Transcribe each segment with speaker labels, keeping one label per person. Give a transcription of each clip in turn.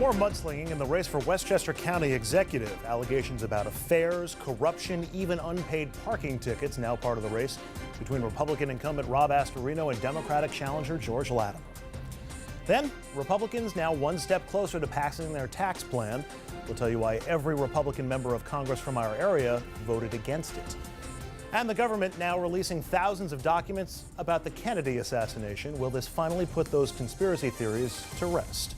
Speaker 1: More mudslinging in the race for Westchester County Executive. Allegations about affairs, corruption, even unpaid parking tickets now part of the race between Republican incumbent Rob Astorino and Democratic challenger George Latimer. Then, Republicans now one step closer to passing their tax plan. We'll tell you why every Republican member of Congress from our area voted against it. And the government now releasing thousands of documents about the Kennedy assassination. Will this finally put those conspiracy theories to rest?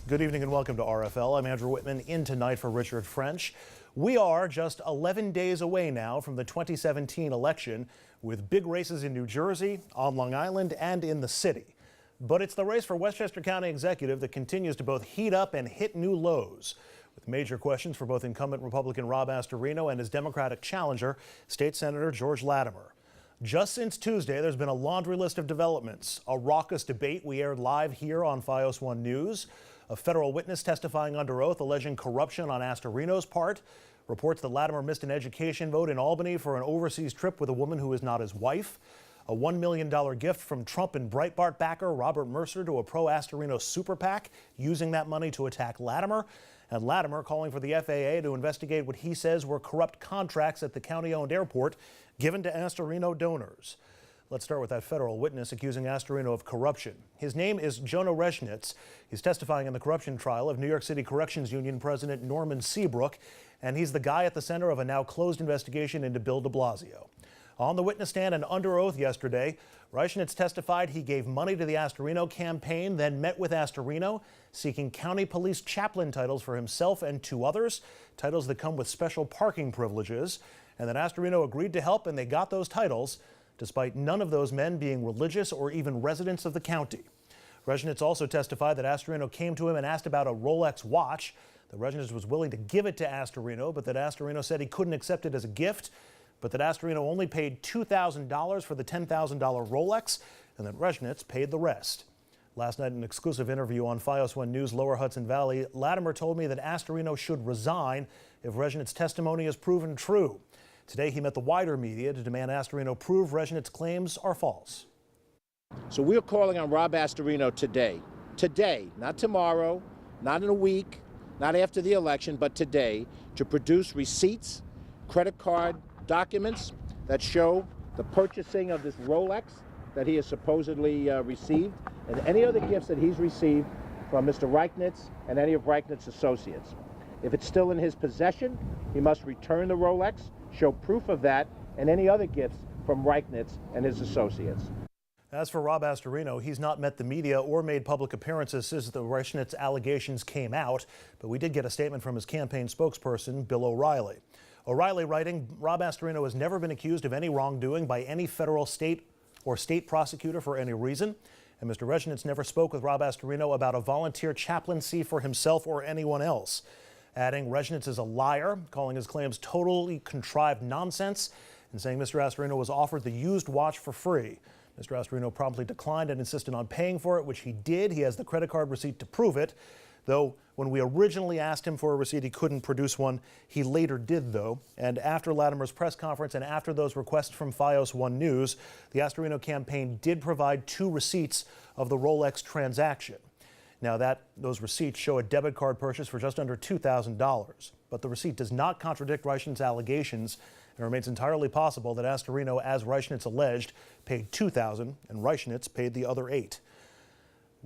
Speaker 1: Good evening and welcome to RFL. I'm Andrew Whitman, in tonight for Richard French. We are just 11 days away now from the 2017 election, with big races in New Jersey, on Long Island, and in the city. But it's the race for Westchester County Executive that continues to both heat up and hit new lows, with major questions for both incumbent Republican Rob Astorino and his Democratic challenger, State Senator George Latimer. Just since Tuesday, there's been a laundry list of developments. A raucous debate we aired live here on Fios 1 News. A federal witness testifying under oath alleging corruption on Astorino's part. Reports that Latimer missed an education vote in Albany for an overseas trip with a woman who is not his wife. A $1 million gift from Trump and Breitbart backer Robert Mercer to a pro-Astorino super PAC, using that money to attack Latimer. And Latimer calling for the FAA to investigate what he says were corrupt contracts at the county-owned airport given to Astorino donors. Let's start with that federal witness accusing Astorino of corruption. His name is Jonah Reshnitz. He's testifying in the corruption trial of New York City Corrections Union President Norman Seabrook, and he's the guy at the center of a now closed investigation into Bill de Blasio. On the witness stand and under oath yesterday, Reshnitz testified he gave money to the Astorino campaign, then met with Astorino, seeking county police chaplain titles for himself and two others, titles that come with special parking privileges, and that Astorino agreed to help and they got those titles, despite none of those men being religious or even residents of the county. Reshnitz also testified that Astorino came to him and asked about a Rolex watch. The Reshnitz was willing to give it to Astorino, but that Astorino said he couldn't accept it as a gift, but that Astorino only paid $2,000 for the $10,000 Rolex, and that Reshnitz paid the rest. Last night, in an exclusive interview on Fios 1 News Lower Hudson Valley, Latimer told me that Astorino should resign if Reshnitz's testimony is proven true. Today, he met the wider media to demand Astorino prove Reshnitz's claims are false.
Speaker 2: So we're calling on Rob Astorino today, not tomorrow, not in a week, not after the election, but today, to produce receipts, credit card documents that show the purchasing of this Rolex that he has supposedly received, and any other gifts that he's received from Mr. Reichnitz and any of Reichnitz's associates. If it's still in his possession, he must return the Rolex, show proof of that, and any other gifts from Reichnitz and his associates.
Speaker 1: As for Rob Astorino, he's not met the media or made public appearances since the Reshnitz allegations came out, but we did get a statement from his campaign spokesperson, Bill O'Reilly. O'Reilly writing, Rob Astorino has never been accused of any wrongdoing by any federal, state, or state prosecutor for any reason, and Mr. Reshnitz never spoke with Rob Astorino about a volunteer chaplaincy for himself or anyone else. Adding, Reshnitz is a liar, calling his claims totally contrived nonsense, and saying Mr. Astorino was offered the used watch for free. Mr. Astorino promptly declined and insisted on paying for it, which he did. He has the credit card receipt to prove it, though when we originally asked him for a receipt, he couldn't produce one. He later did, though. And after Latimer's press conference and after those requests from Fios 1 News, the Astorino campaign did provide two receipts of the Rolex transaction. Now, those receipts show a debit card purchase for just under $2,000. But the receipt does not contradict Reichnitz's allegations. It remains entirely possible that Astorino, as Reichnitz alleged, paid $2,000 and Reichnitz paid the other $8,000.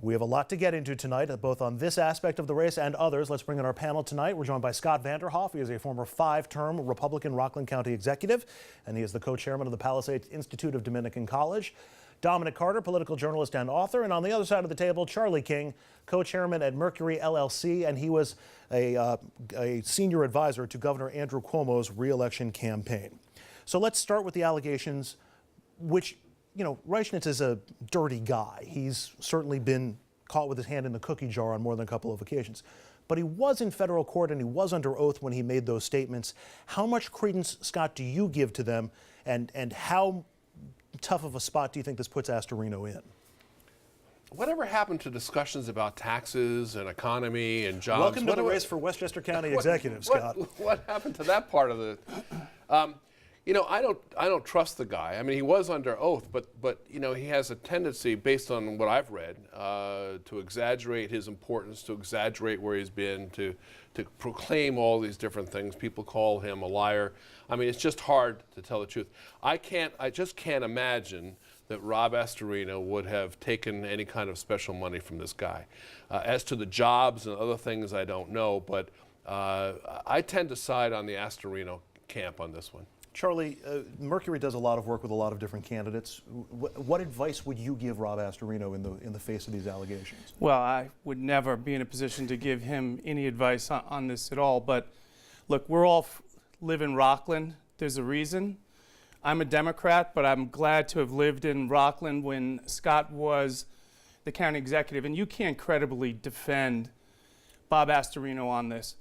Speaker 1: We have a lot to get into tonight, both on this aspect of the race and others. Let's bring in our panel tonight. We're joined by Scott Vanderhoff. He is a former 5-term Republican Rockland County Executive, and he is the co-chairman of the Palisades Institute of Dominican College. Dominic Carter, political journalist and author. And on the other side of the table, Charlie King, co-chairman at Mercury LLC, and he was a senior advisor to Governor Andrew Cuomo's re-election campaign. So let's start with the allegations, which, you know, Reichnitz is a dirty guy. He's certainly been caught with his hand in the cookie jar on more than a couple of occasions. But he was in federal court and he was under oath when he made those statements. How much credence, Scott, do you give to them, and how tough of a spot do you think this puts Astorino in?
Speaker 3: Whatever happened to discussions about taxes and economy and jobs?
Speaker 1: Welcome to the race for Westchester County Executive, Scott.
Speaker 3: What happened to that part of the... I don't trust the guy. I mean, he was under oath, but he has a tendency, based on what I've read, to exaggerate his importance, to exaggerate where he's been, to proclaim all these different things. People call him a liar. I mean, it's just hard to tell the truth. I just can't imagine that Rob Astorino would have taken any kind of special money from this guy. As to the jobs and other things, I don't know, but I tend to side on the Astorino camp on this one.
Speaker 1: Charlie, Mercury does a lot of work with a lot of different candidates. What advice would you give Rob Astorino in the face of these allegations?
Speaker 4: Well, I would never be in a position to give him any advice on this at all. But look, we're all live in Rockland. There's a reason. I'm a Democrat, but I'm glad to have lived in Rockland when Scott was the county executive. And you can't credibly defend Bob Astorino on this.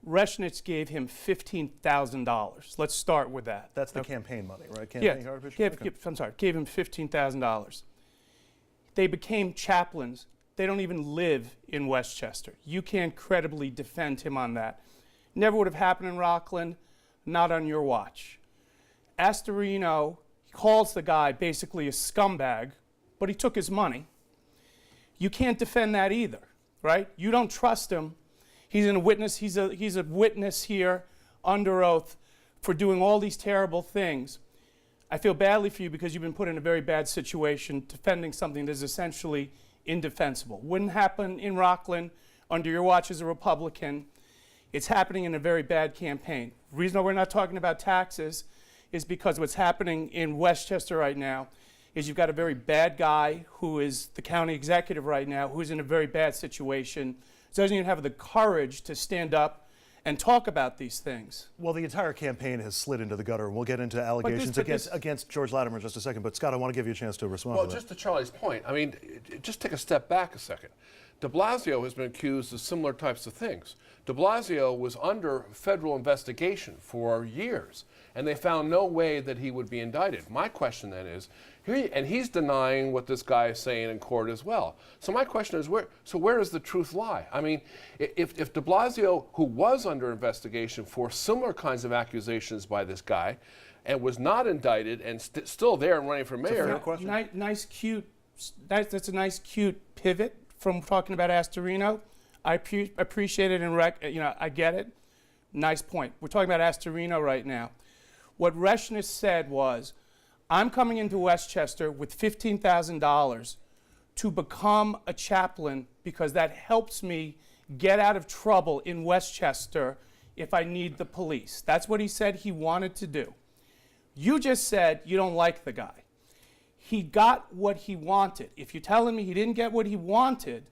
Speaker 4: Reshnitz gave him $15,000. Let's start with that.
Speaker 1: That's the campaign money, right? Campaign contribution?
Speaker 4: I'm sorry, gave him $15,000. They became chaplains. They don't even live in Westchester. You can't credibly defend him on that. Never would have happened in Rockland, not on your watch. Astorino calls the guy basically a scumbag, but he took his money. You can't defend that either, right? You don't trust him. He's a witness. He's a witness here under oath for doing all these terrible things. I feel badly for you because you've been put in a very bad situation defending something that is essentially indefensible. Wouldn't happen in Rockland under your watch as a Republican. It's happening in a very bad campaign. The reason why we're not talking about taxes is because what's happening in Westchester right now is you've got a very bad guy who is the county executive right now, who's in a very bad situation. Doesn't even have the courage to stand up and talk about these things.
Speaker 1: Well, the entire campaign has slid into the gutter, and we'll get into allegations against George Latimer in just a second. But Scott, I want to give you a chance to respond to that.
Speaker 3: Well, just to Charlie's point, I mean, just take a step back a second. De Blasio has been accused of similar types of things. De Blasio was under federal investigation for years, and they found no way that he would be indicted. My question then is, and he's denying what this guy is saying in court as well. So my question is, where does the truth lie? I mean, if de Blasio, who was under investigation for similar kinds of accusations by this guy, and was not indicted and still there and running for mayor.
Speaker 1: Fair question.
Speaker 4: That's a nice, cute pivot from talking about Astorino. I appreciate it, and I get it. Nice point. We're talking about Astorino right now. What Reshnitz said was, I'm coming into Westchester with $15,000 to become a chaplain because that helps me get out of trouble in Westchester if I need the police. That's what he said he wanted to do. You just said you don't like the guy. He got what he wanted. If you're telling me he didn't get what he wanted,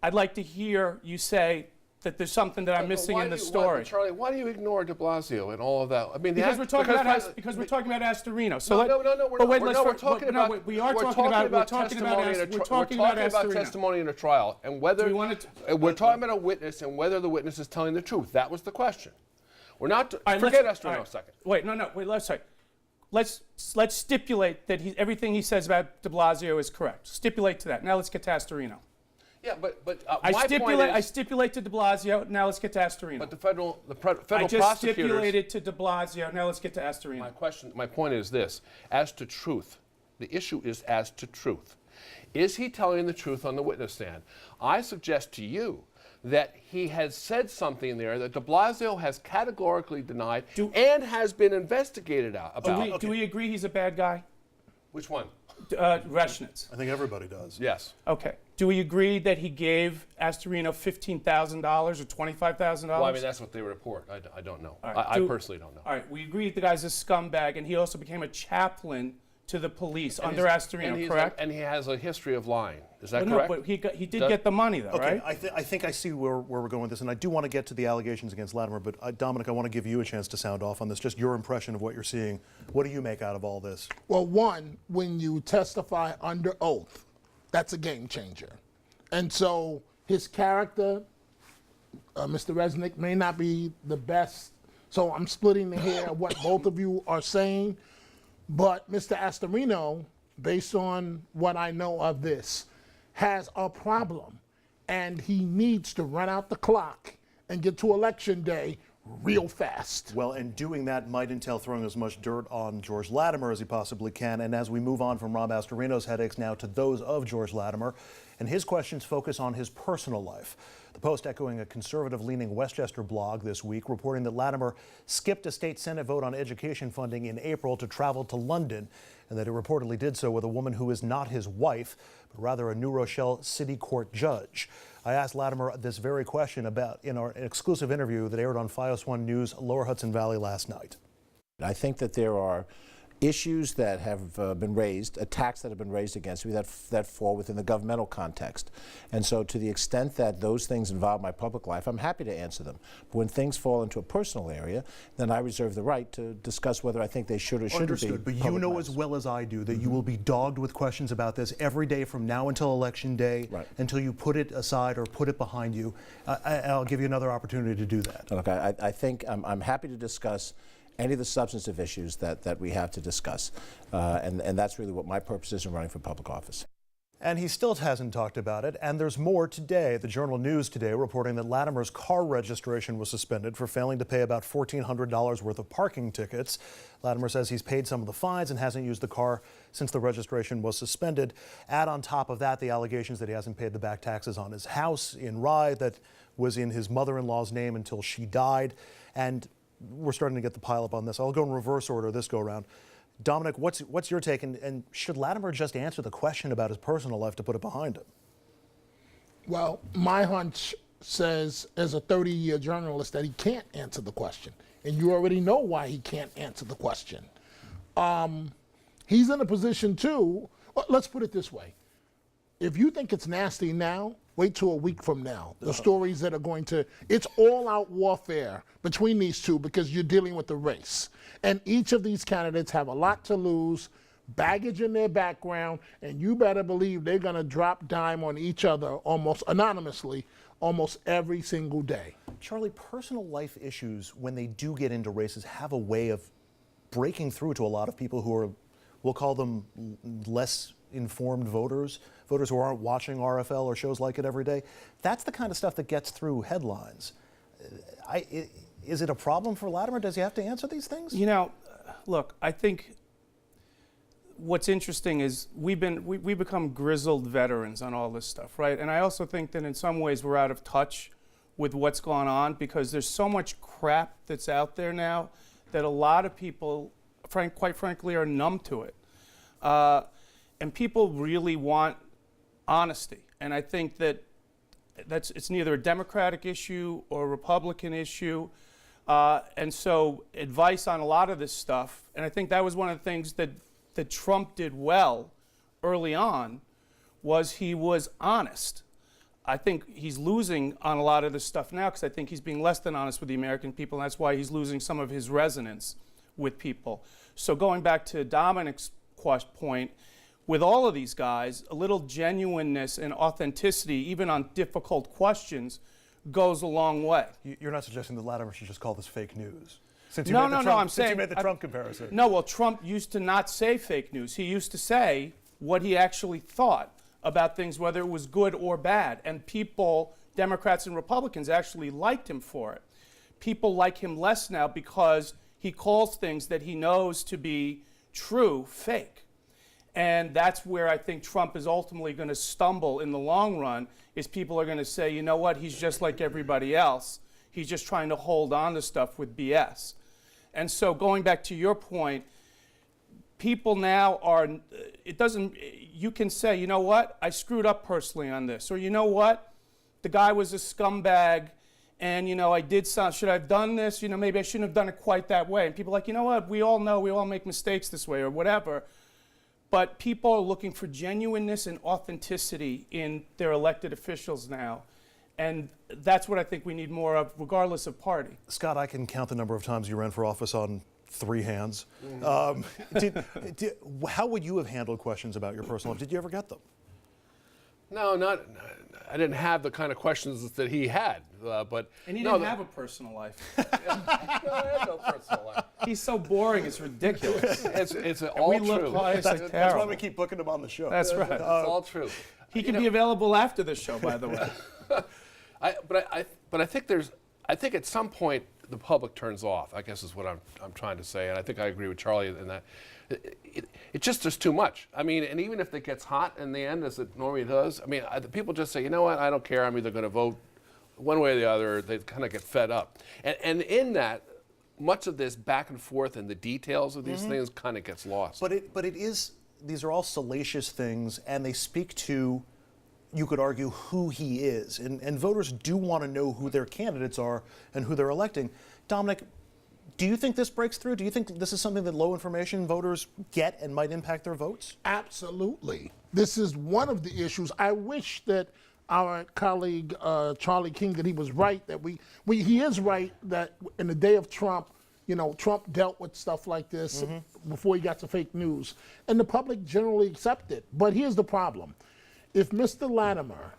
Speaker 4: I'd like to hear you say that there's something that I'm missing in the story.
Speaker 3: Charlie, why do you ignore de Blasio and all of that? I mean,
Speaker 4: because we're talking about Astorino. So we're talking about
Speaker 3: testimony in a trial, and whether we're talking about a witness and whether the witness is telling the truth. That was the question. We're not forget Astorino a second.
Speaker 4: Wait, let's stipulate that everything he says about de Blasio is correct. Stipulate to that. Now let's get to Astorino.
Speaker 3: Yeah, but
Speaker 4: I stipulate to de Blasio. Now let's get to Astorino.
Speaker 3: But the federal
Speaker 4: I just
Speaker 3: prosecutors
Speaker 4: stipulated to de Blasio. Now let's get to Astorino.
Speaker 3: My point is this: as to truth, the issue is as to truth. Is he telling the truth on the witness stand? I suggest to you that he has said something there that de Blasio has categorically denied and has been investigated about.
Speaker 4: Do we agree he's a bad guy?
Speaker 3: Which one?
Speaker 4: Reshnitz.
Speaker 1: I think everybody does.
Speaker 3: Yes.
Speaker 4: Okay. Do we agree that he gave Astorino $15,000 or $25,000?
Speaker 3: Well, I mean, that's what they report. I don't know.
Speaker 4: Right.
Speaker 3: I personally don't know.
Speaker 4: All right. We agree the guy's a scumbag, and he also became a chaplain to the police under Astorino, correct?
Speaker 3: And he has a history of lying. Is that
Speaker 4: correct?
Speaker 3: No,
Speaker 4: but he did get the money, though, right?
Speaker 1: I think I see where we're going with this, and I do want to get to the allegations against Latimer, but Dominic, I want to give you a chance to sound off on this, just your impression of what you're seeing. What do you make out of all this?
Speaker 5: Well, one, when you testify under oath, that's a game changer. And so his character, Mr. Resnick, may not be the best, so I'm splitting the hair of what both of you are saying, but Mr. Astorino, based on what I know of this, has a problem, and he needs to run out the clock and get to election day real fast.
Speaker 1: Well, and doing that might entail throwing as much dirt on George Latimer as he possibly can. And as we move on from Rob Astorino's headaches now to those of George Latimer, and his questions focus on his personal life. The Post echoing a conservative-leaning Westchester blog this week, reporting that Latimer skipped a state Senate vote on education funding in April to travel to London, and that he reportedly did so with a woman who is not his wife, but rather a New Rochelle City Court judge. I asked Latimer this very question in our exclusive interview that aired on FiOS 1 News Lower Hudson Valley last night.
Speaker 2: I think that there are issues that have been raised, attacks that have been raised against me that fall within the governmental context. And so to the extent that those things involve my public life, I'm happy to answer them. But when things fall into a personal area, then I reserve the right to discuss whether I think they should or shouldn't be.
Speaker 1: Understood, but you know as well as I do that you will be dogged with questions about this every day from now until Election Day, until you put it aside or put it behind you. I'll give you another opportunity to do that.
Speaker 2: Look, I think I'm happy to discuss any of the substantive issues that we have to discuss. And that's really what my purpose is in running for public office.
Speaker 1: And he still hasn't talked about it, and there's more today. The Journal News today reporting that Latimer's car registration was suspended for failing to pay about $1,400 worth of parking tickets. Latimer says he's paid some of the fines and hasn't used the car since the registration was suspended. Add on top of that the allegations that he hasn't paid the back taxes on his house in Rye that was in his mother-in-law's name until she died. And we're starting to get the pile up on this. I'll go in reverse order this go around. Dominic, what's your take? And should Latimer just answer the question about his personal life to put it behind him?
Speaker 5: Well, my hunch says, as a 30-year journalist, that he can't answer the question. And you already know why he can't answer the question. He's in a position, too. Well, let's put it this way. If you think it's nasty now, wait till a week from now. The stories that are going to, it's all-out warfare between these two because you're dealing with the race. And each of these candidates have a lot to lose, baggage in their background, and you better believe they're going to drop dime on each other almost anonymously almost every single day.
Speaker 1: Charlie, personal life issues, when they do get into races, have a way of breaking through to a lot of people who are, we'll call them less informed voters who aren't watching RFL or shows like it every day. That's the kind of stuff that gets through headlines. Is it a problem for Latimer? Does he have to answer these things?
Speaker 4: You know, look, I think what's interesting is we've become grizzled veterans on all this stuff, right? And I also think that in some ways we're out of touch with what's going on because there's so much crap that's out there now that a lot of people, quite frankly, are numb to it. And people really want honesty. And I think that it's neither a Democratic issue or a Republican issue. And so advice on a lot of this stuff, and I think that was one of the things that Trump did well early on, was he was honest. I think he's losing on a lot of this stuff now because I think he's being less than honest with the American people, and that's why he's losing some of his resonance with people. So going back to Dominic's point, with all of these guys, a little genuineness and authenticity, even on difficult questions, goes a long way.
Speaker 1: You're not suggesting that Latimer should just call this fake news?
Speaker 4: Since you
Speaker 1: made the Trump comparison.
Speaker 4: No, well, Trump used to not say fake news. He used to say what he actually thought about things, whether it was good or bad. And people, Democrats and Republicans, actually liked him for it. People like him less now because he calls things that he knows to be true fake. And that's where I think Trump is ultimately going to stumble in the long run, is people are going to say, you know what, he's just like everybody else. He's just trying to hold on to stuff with BS. And so going back to your point, people now are, you can say, you know what, I screwed up personally on this. Or you know what, the guy was a scumbag and, you know, I did something, should I have done this? You know, maybe I shouldn't have done it quite that way. And people are like, you know what, we all know, we all make mistakes this way or whatever. But people are looking for genuineness and authenticity in their elected officials now. And that's what I think we need more of, regardless of party.
Speaker 1: Scott, I can count the number of times you ran for office on 3 hands. How would you have handled questions about your personal life? Did you ever get them?
Speaker 3: No, I didn't have the kind of questions that he had. But
Speaker 4: and he didn't have a personal life.
Speaker 3: No, I had no personal life.
Speaker 4: He's so boring, it's ridiculous.
Speaker 3: It's all true.
Speaker 1: That's why we keep booking him on the show.
Speaker 4: That's right.
Speaker 3: It's all true.
Speaker 4: He can be available after the show, by the way.
Speaker 3: But I think at some point the public turns off, I guess is what I'm trying to say. And I think I agree with Charlie in that. It just, there's too much. I mean, and even if it gets hot in the end, as it normally does, I mean, people just say, you know what, I don't care, I'm either going to vote one way or the other. They kind of get fed up. And in that, much of this back and forth and the details of these things kind of gets lost.
Speaker 1: But it is, these are all salacious things, and they speak to, you could argue, who he is. And voters do want to know who their candidates are and who they're electing. Dominic, do you think this breaks through? Do you think this is something that low information voters get and might impact their votes?
Speaker 5: Absolutely. This is one of the issues. I wish that our colleague Charlie King, that he was right, that he is right that in the day of Trump, you know, Trump dealt with stuff like this before he got to fake news. And the public generally accepted it. But here's the problem. If Mr. Latimer,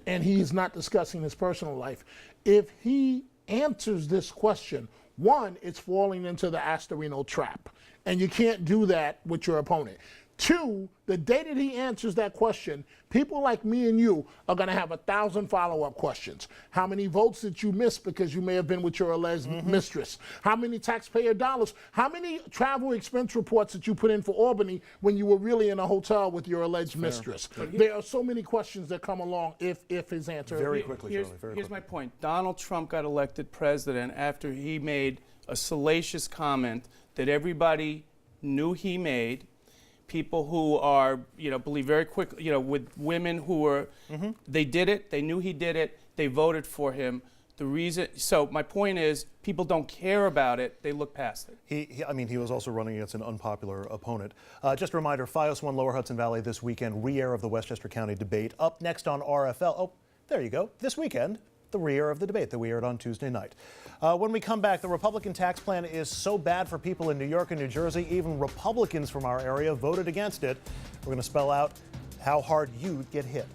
Speaker 5: and he's not discussing his personal life, if he answers this question, one, it's falling into the Astorino trap. And you can't do that with your opponent. Two, the day that he answers that question, people like me and you are going to have 1,000 follow-up questions. How many votes did you miss because you may have been with your alleged mistress? How many taxpayer dollars? How many travel expense reports did you put in for Albany when you were really in a hotel with your alleged mistress? There are so many questions that come along if his answer.
Speaker 1: Very quickly, Charlie, very
Speaker 4: Here's
Speaker 1: quickly.
Speaker 4: my point. Donald Trump got elected president after he made a salacious comment that everybody knew he made. People who are, you know, believe very quickly, you know, with women who were, they did it, they knew he did it, they voted for him. The reason, so my point is, people don't care about it, they look past it.
Speaker 1: I mean, he was also running against an unpopular opponent. Just a reminder, FiOS 1 Lower Hudson Valley this weekend, re-air of the Westchester County debate. Up next on RFL, oh, there you go, this weekend, the re-air of the debate that we aired on Tuesday night. When we come back, the Republican tax plan is so bad for people in New York and New Jersey, even Republicans from our area voted against it. We're going to spell out how hard you'd get hit.